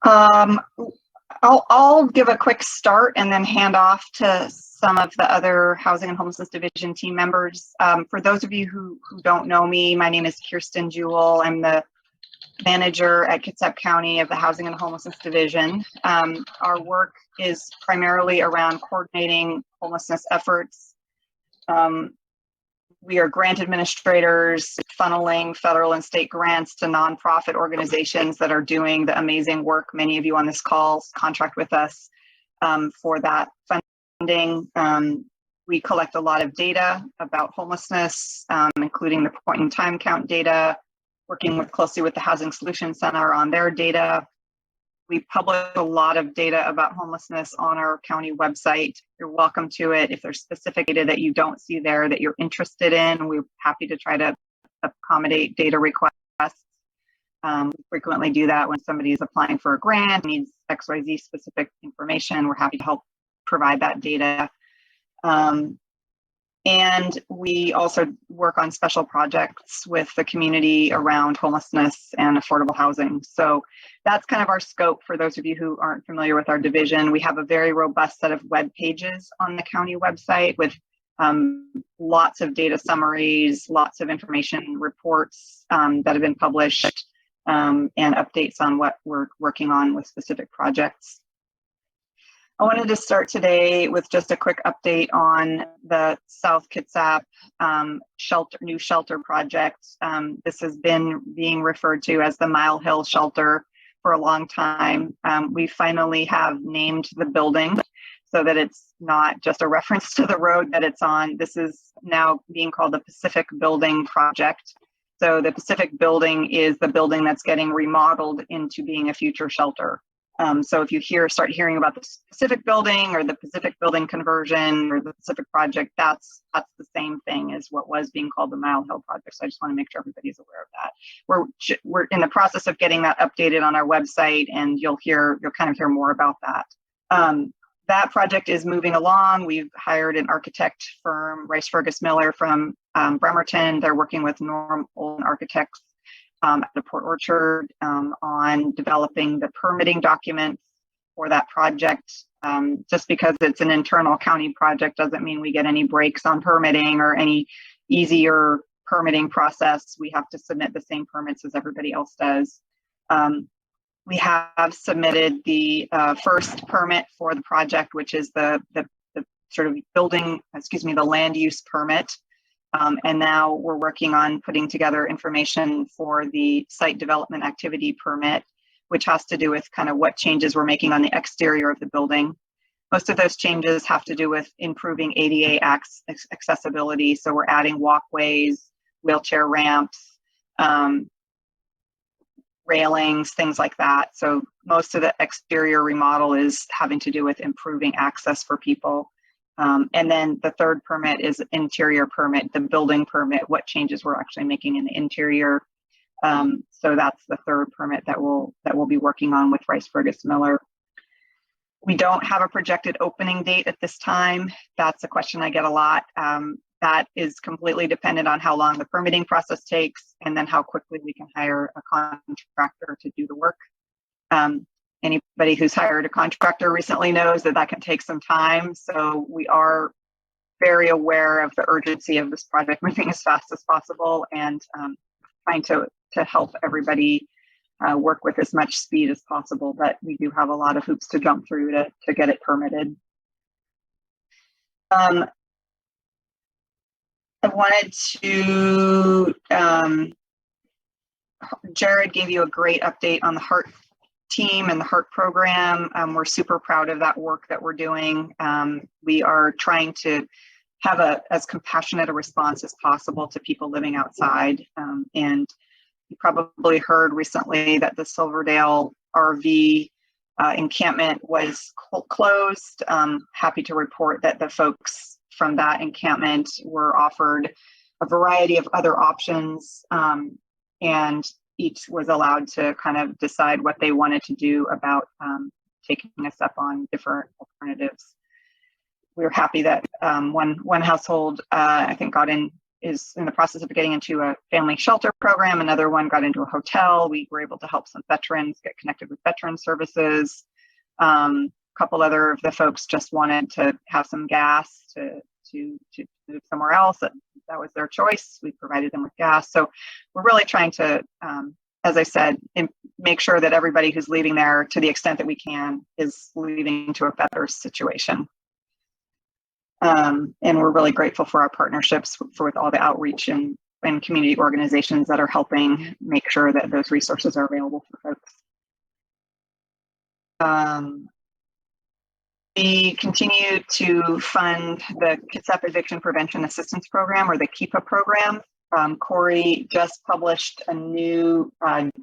Um, I'll give a quick start and then hand off to some of the other Housing and Homelessness Division team members. For those of you who don't know me, my name is Kirsten Jewell. I'm the manager at Kitsap County of the Housing and Homelessness Division. Our work is primarily around coordinating homelessness efforts. We are grant administrators, funneling federal and state grants to nonprofit organizations that are doing the amazing work. Many of you on this call contract with us for that funding. We collect a lot of data about homelessness, including the point in time count data, working closely with the Housing Solutions Center on their data. We publish a lot of data about homelessness on our county website. You're welcome to it. If there's specific data that you don't see there that you're interested in, we're happy to try to accommodate data requests. We frequently do that when somebody is applying for a grant, needs XYZ specific information. We're happy to help provide that data. And we also work on special projects with the community around homelessness and affordable housing. So that's kind of our scope for those of you who aren't familiar with our division. We have a very robust set of web pages on the county website with lots of data summaries, lots of information reports that have been published, and updates on what we're working on with specific projects. I wanted to start today with just a quick update on the South Kitsap new shelter project. This has been being referred to as the Mile Hill Shelter for a long time. We finally have named the building so that it's not just a reference to the road that it's on. This is now being called the Pacific Building Project. So the Pacific Building is the building that's getting remodeled into being a future shelter. So if you start hearing about the Pacific Building or the Pacific Building conversion or the Pacific Project, that's the same thing as what was being called the Mile Hill Project. So I just want to make sure everybody's aware of that. We're in the process of getting that updated on our website, and you'll kind of hear more about that. That project is moving along. We've hired an architect firm, Rice Fergus Miller from Bremerton. They're working with Norm Olin Architects at the Port Orchard on developing the permitting documents for that project. Just because it's an internal county project doesn't mean we get any breaks on permitting or any easier permitting process. We have to submit the same permits as everybody else does. We have submitted the first permit for the project, which is the sort of the land use permit. And now we're working on putting together information for the site development activity permit, which has to do with kind of what changes we're making on the exterior of the building. Most of those changes have to do with improving ADA accessibility. So we're adding walkways, wheelchair ramps, railings, things like that. So most of the exterior remodel is having to do with improving access for people. And then the third permit is interior permit, the building permit, what changes we're actually making in the interior. So that's the third permit that we'll be working on with Rice Fergus Miller. We don't have a projected opening date at this time. That's a question I get a lot. That is completely dependent on how long the permitting process takes and then how quickly we can hire a contractor to do the work. Anybody who's hired a contractor recently knows that can take some time. So we are very aware of the urgency of this project moving as fast as possible and trying to help everybody work with as much speed as possible. But we do have a lot of hoops to jump through to get it permitted. I wanted to, Jared gave you a great update on the HEART team and the HEART program. We're super proud of that work that we're doing. We are trying to have as compassionate a response as possible to people living outside. And you probably heard recently that the Silverdale RV encampment was closed. Happy to report that the folks from that encampment were offered a variety of other options, and each was allowed to kind of decide what they wanted to do about taking us up on different alternatives. We were happy that one household, I think, got is in the process of getting into a family shelter program. Another one got into a hotel. We were able to help some veterans get connected with veteran services. A couple other of the folks just wanted to have some gas to move somewhere else. That was their choice. We provided them with gas. So we're really trying to, as I said, make sure that everybody who's leaving there, to the extent that we can, is leaving to a better situation. And we're really grateful for our partnerships with all the outreach and community organizations that are helping make sure that those resources are available for folks. We continue to fund the Kitsap Eviction Prevention Assistance Program, or the KIPP Program. Corey just published a new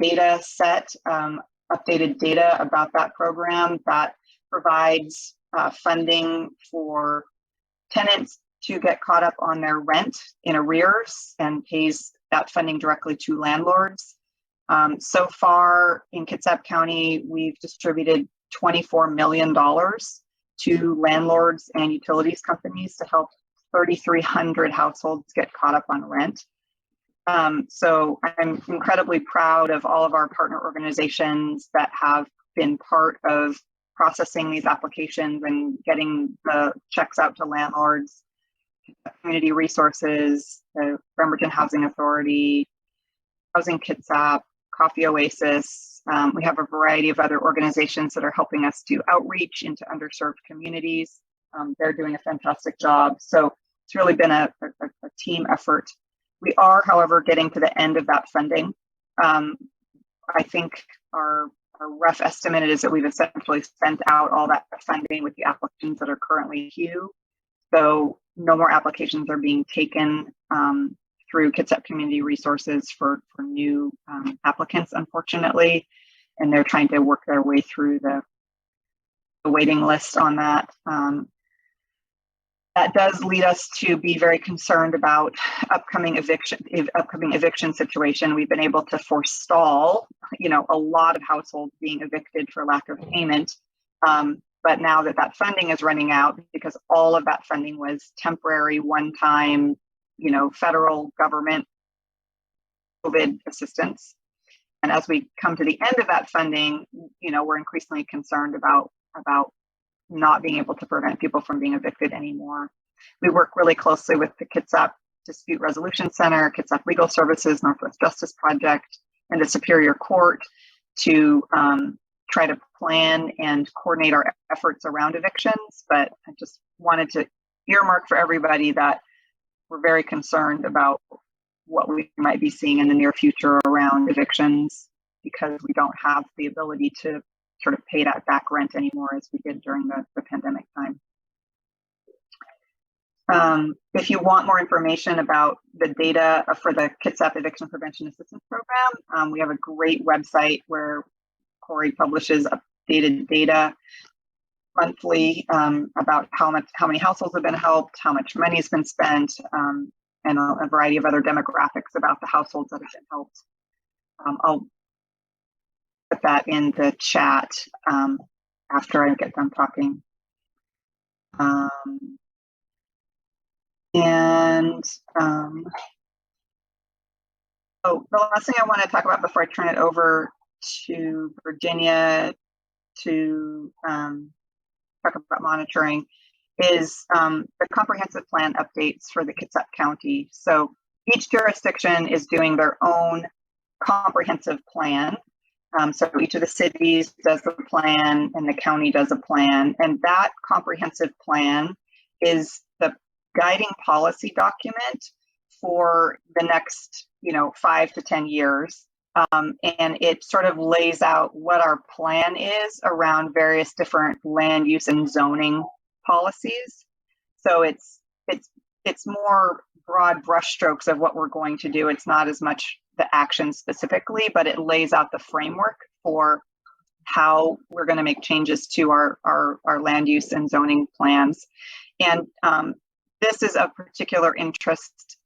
data set, updated data about that program that provides funding for tenants to get caught up on their rent in arrears and pays that funding directly to landlords. So far in Kitsap County, we've distributed $24 million to landlords and utilities companies to help 3,300 households get caught up on rent. So I'm incredibly proud of all of our partner organizations that have been part of processing these applications and getting the checks out to landlords, community resources, the Bremerton Housing Authority, Housing Kitsap, Coffee Oasis. We have a variety of other organizations that are helping us do outreach into underserved communities. They're doing a fantastic job. So it's really been a team effort. We are, however, getting to the end of that funding. I think our rough estimate is that we've essentially sent out all that funding with the applications that are currently queue. So no more applications are being taken through Kitsap Community Resources for new applicants, unfortunately. And they're trying to work their way through the waiting list on that. That does lead us to be very concerned about upcoming eviction situation. We've been able to forestall, a lot of households being evicted for lack of payment. But now that funding is running out, because all of that funding was temporary, one-time, federal government COVID assistance. And as we come to the end of that funding, we're increasingly concerned about not being able to prevent people from being evicted anymore. We work really closely with the Kitsap Dispute Resolution Center, Kitsap Legal Services, Northwest Justice Project, and the Superior Court to try to plan and coordinate our efforts around evictions. But I just wanted to earmark for everybody that we're very concerned about what we might be seeing in the near future around evictions, because we don't have the ability to sort of pay that back rent anymore as we did during the pandemic time. If you want more information about the data for the Kitsap Eviction Prevention Assistance Program, we have a great website where Corey publishes updated data monthly about how many households have been helped, how much money has been spent, and a variety of other demographics about the households that have been helped. I'll put that in the chat after I get done talking. The last thing I want to talk about before I turn it over to Virginia to talk about monitoring is the comprehensive plan updates for the Kitsap County. So each jurisdiction is doing their own comprehensive plan. So each of the cities does the plan and the county does a plan. And that comprehensive plan is the guiding policy document for the next, 5 to 10 years. And it sort of lays out what our plan is around various different land use and zoning policies. So it's more broad brushstrokes of what we're going to do. It's not as much the action specifically, but it lays out the framework for how we're going to make changes to our land use and zoning plans. And this is of particular interest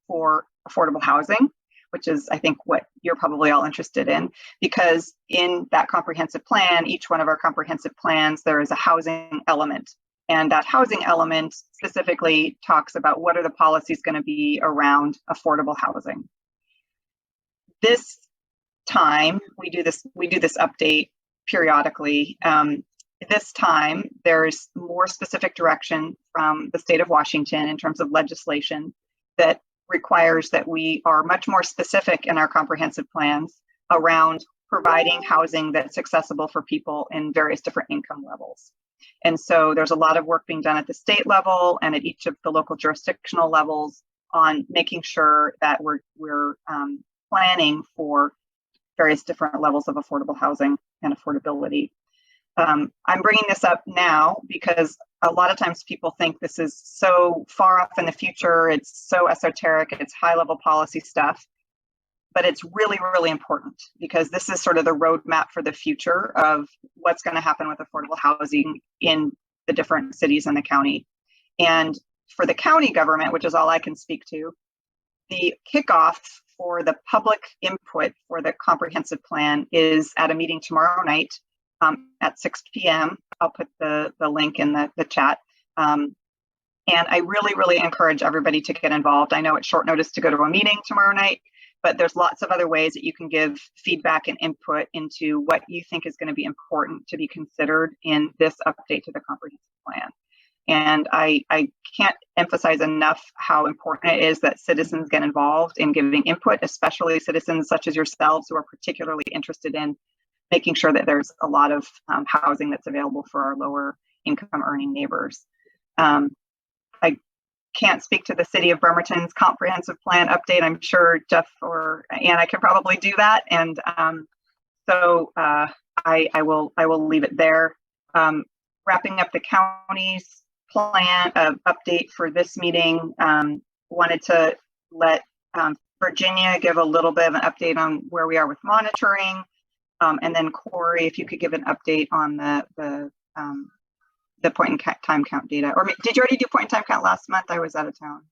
for affordable housing, which is, I think, what you're probably all interested in, because in that comprehensive plan, each one of our comprehensive plans, there is a housing element. And that housing element specifically talks about what are the policies going to be around affordable housing. This time we do this update periodically. This time there's more specific direction from the state of Washington in terms of legislation that requires that we are much more specific in our comprehensive plans around providing housing that's accessible for people in various different income levels. And so there's a lot of work being done at the state level and at each of the local jurisdictional levels on making sure that we're planning for various different levels of affordable housing and affordability. I'm bringing this up now because a lot of times people think this is so far off in the future, it's so esoteric, it's high-level policy stuff, but it's really, really important because this is sort of the roadmap for the future of what's going to happen with affordable housing in the different cities in the county. And for the county government, which is all I can speak to, the kickoff for the public input for the comprehensive plan is at a meeting tomorrow night at 6 p.m. I'll put the link in the chat. And I really, really encourage everybody to get involved. I know it's short notice to go to a meeting tomorrow night, but there's lots of other ways that you can give feedback and input into what you think is going to be important to be considered in this update to the comprehensive plan. And I can't emphasize enough how important it is that citizens get involved in giving input, especially citizens such as yourselves who are particularly interested in making sure that there's a lot of housing that's available for our lower income earning neighbors. I can't speak to the city of Bremerton's comprehensive plan update. I'm sure Jeff or Anna can probably do that. And so I will leave it there. Wrapping up the county's plan update for this meeting, wanted to let Virginia give a little bit of an update on where we are with monitoring. And then Corey, if you could give an update on the point in time count data. Or did you already do point in time count last month? I was out of town.